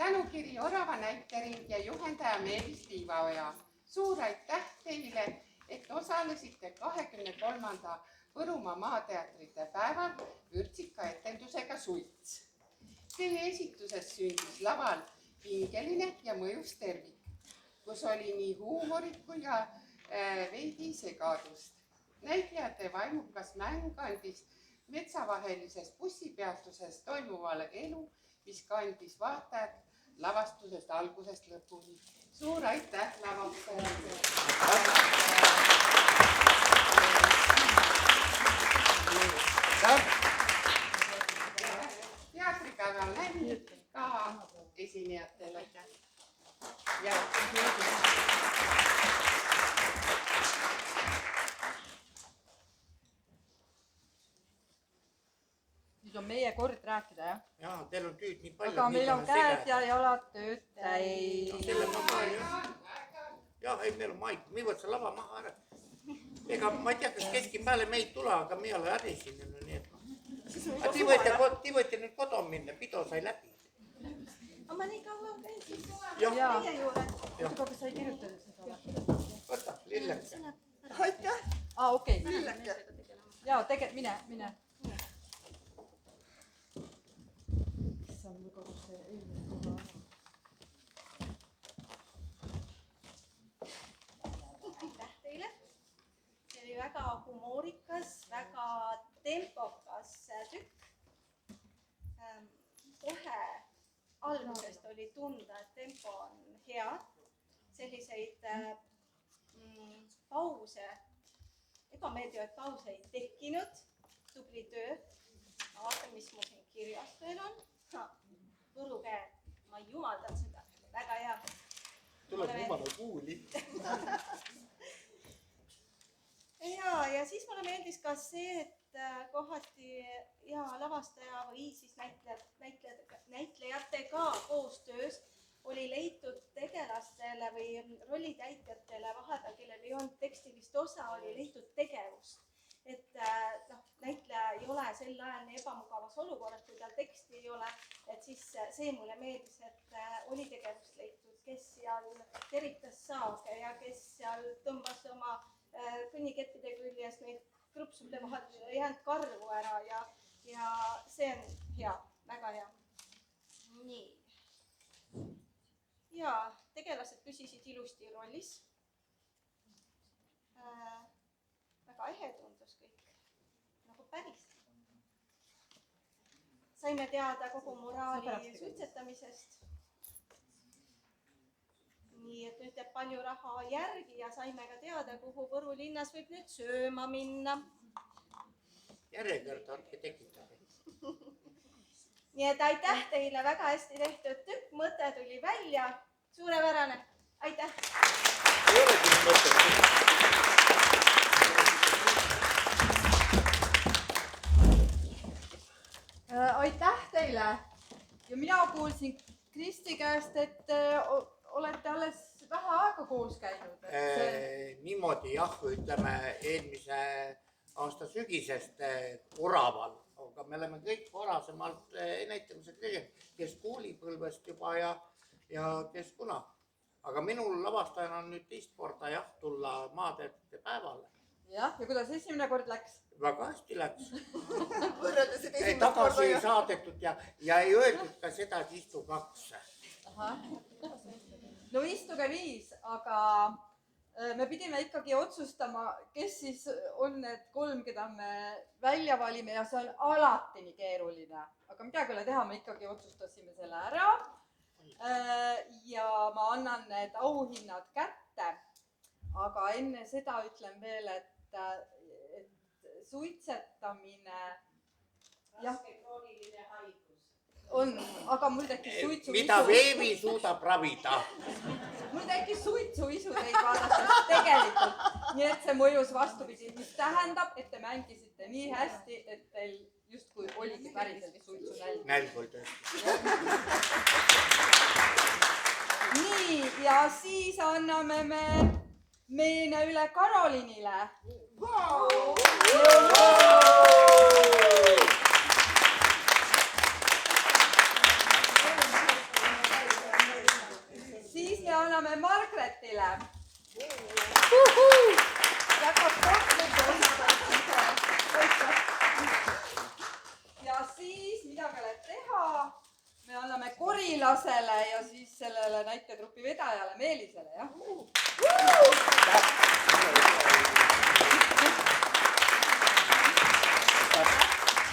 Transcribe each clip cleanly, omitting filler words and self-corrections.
tänukiri Orava näitering ja juhendaja Meelis Tiivaoja. Suur aitäh teile, et osalesite 23. Võrumaa maateatrite päeval vürtsika etendusega Suits. Teie esituses sündis laval pingeline ja mõjus tervik, kus oli nii huumorit kui ka veidi segadust. Näitlejate vaimukas mäng andis metsavahelises bussipeatuses toimuvale elu, mis kandis vaatajad lavastusest algusest lõpuni. Suur aitäh lavastajale! Teatripäeva näin ka esinejatele. Nüüd on meie kord rääkida, jah? Jaa, teil on tüüd nii palju. Aga meil on käed ja jalad tööd täis. Jaa, ei, meil on maik. Me võid see lava maha ära. Ega ma ei tea, kas keski peale meid tule, aga me ole äri siin. Te võite nüüd kodu minna, pido sai läbi. Aga ma nii kaua käin siis teie juurde. Aga kas sa ei kirjutanud seda? Võta, lilleke. Aitäh! Okei. Lilleke. Jaa, mine. Issand, mul kogu see eelmine kogu ära. Aitäh teile! See oli väga humoorikas, väga tempokas tükk. Kohe algusest oli tunda, et tempo on hea. Selliseid pause, ebameeldivaid pause ei tekkinud. Tubli töö. Ma vaatan, mis mul siin kirjas veel on. Võru käed. Ma jumaldan seda. Väga hea. Tuleb jumala kuuli. Ja siis mulle meeldis ka see, et kohati lavastaja või siis näitlejatega koostöös oli leitud tegelastele või rollitäitjatele vahepeal, kellel ei olnud tekstilist osa, oli leitud tegevust. Et näitleja ei ole sel ajal nii ebamugavas olukorras, kui tal teksti ei ole, et siis see mulle meeldis, et oli tegevust leitud, kes seal teritas saage ja kes seal tõmbas oma kõnnikettide küljes neid krupsude vahel ei jäänud karvu ära ja see on hea, väga hea. Nii. Ja tegelased püsisid ilusti rollis. Väga ehe tundus kõik, nagu päris. Saime teada kogu moraali suitsetamisest. Nii, et nüüd jääb palju raha järgi ja saime ka teada, kuhu Võru linnas võib nüüd sööma minna. Järjekord andke tekitab. Nii et aitäh teile, väga hästi tehtud tükk, mõte tuli välja. Suurepärane, aitäh! Ei ole siin mõtet. Aitäh teile! Ja mina kuulsin Kristi käest, et olete alles vähe aega koos käinud. Niimoodi jah, ütleme eelmise aasta sügisest Oraval. Aga me oleme kõik varasemalt näitamised tegema, kes kuulipõlvest juba ja kes kuna. Aga minul lavastajana on nüüd teist korda jah tulla maateatrite päevale. Jah, ja kuidas esimene kord läks? Väga hästi läks. Tagasi ei saadetud ja ei öeldud ka seda, et istu 2. No istuge 5, aga me pidime ikkagi otsustama, kes siis on need 3, keda me välja valime ja see on alati nii keeruline. Aga midagi ei ole teha, me ikkagi otsustasime selle ära ja ma annan need auhinnad kätte. Aga enne seda ütlen veel, et suitsetamine krooniline haigus. On, aga mul tekkis suitsu-isu. Mida veebi suudab ravida? Mul tekkis suitsu-isu teid vaadates tegelikult. Nii et see mõjus vastupidi, mis tähendab, et te mängisite nii hästi, et teil justkui oligi päriselt suitsu nälg. Nälg oli tõesti. Nii, ja siis anname me meene üle Karolinile. ja siis midagi ei ole teha. Me anname Korilasele ja siis sellele näitetrupi vedajale Meelisele, jah.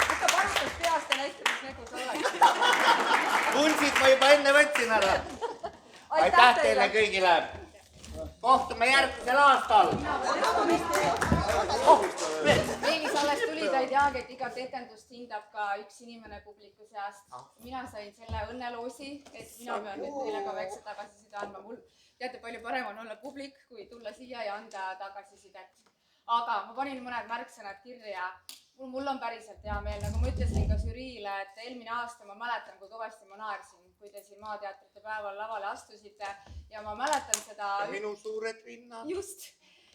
Võta palutas peast ja näita, mis nägu sa oled. Pulsid ma juba enne võtsin ära. Aitäh teile kõigile. Kohtume järgmisel aastal. Meelis alles tuli, ta ei teagi, et igat etendust hindab ka üks inimene publiku seast. Mina sain selle õnneloosi, et mina pean nüüd teile ka väikse tagasiside andma. Mul teate, palju parem on olla publik, kui tulla siia ja anda tagasisidet. Aga ma panin mõned märksõnad kirja. Mul on päriselt hea meel, nagu ma ütlesin ka žüriile, et eelmine aasta ma mäletan, kui kõvasti ma naersin, kui te siin Maateatrite päeval lavale astusite ja ma mäletan seda... Minu suured rinnad. Just.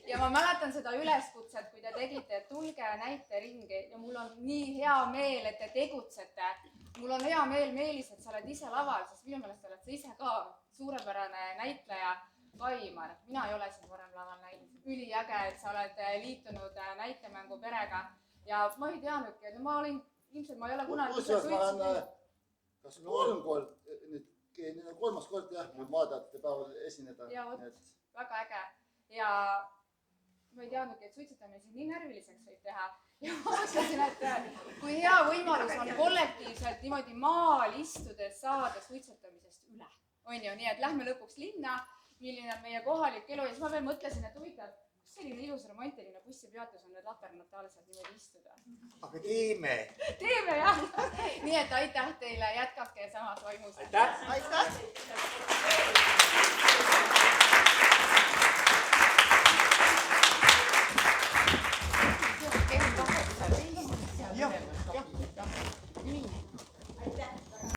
Ja ma mäletan seda üleskutset, kui te tegite, et tulge näite ringi ja mul on nii hea meel, et te tegutsete. Mul on hea meel, Meelis, et sa oled ise laval, sest minu meelest oled sa ise ka suurepärane näitleja. Kaimar, mina ei ole siin varem laval näinud. Üliäge, et sa oled liitunud näitemängu perega ja ma ei teadnudki, et ma olin, ilmselt ma ei ole kunagi... Kusjuures ma olen, kas 3 kord, nüüd on 3. kord jah, Maateatrite päeval esineda. Ja vot, väga äge. Ja ma ei teadnudki, et suitsetamine siin nii närviliseks võib teha. Ja ma mõtlesin, et kui hea võimalus on kollektiivselt niimoodi maal istudes saada suitsetamisest üle. On ju, nii et lähme lõpuks linna, milline on meie kohalik elu ja siis ma veel mõtlesin, et huvitav, kus selline ilus romantiline bussipeatus on need laternataalselt niimoodi istuda. Aga teeme. Teeme jah. Nii et aitäh teile, jätkake samas vaimus. Aitäh. Aitäh!